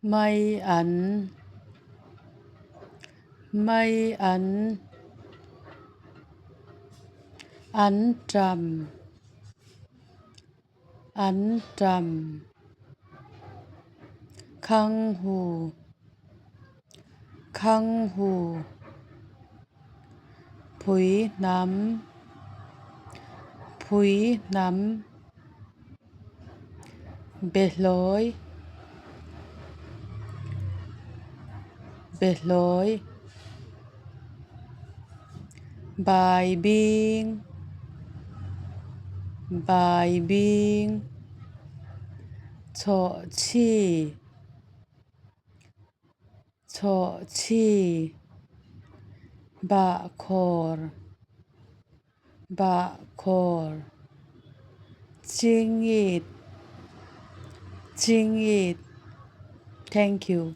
mây ẩn ấn trầm khăng hù phúi nắm bệt lối bài biếng chỗ chi bạ khor chingit. Thank you.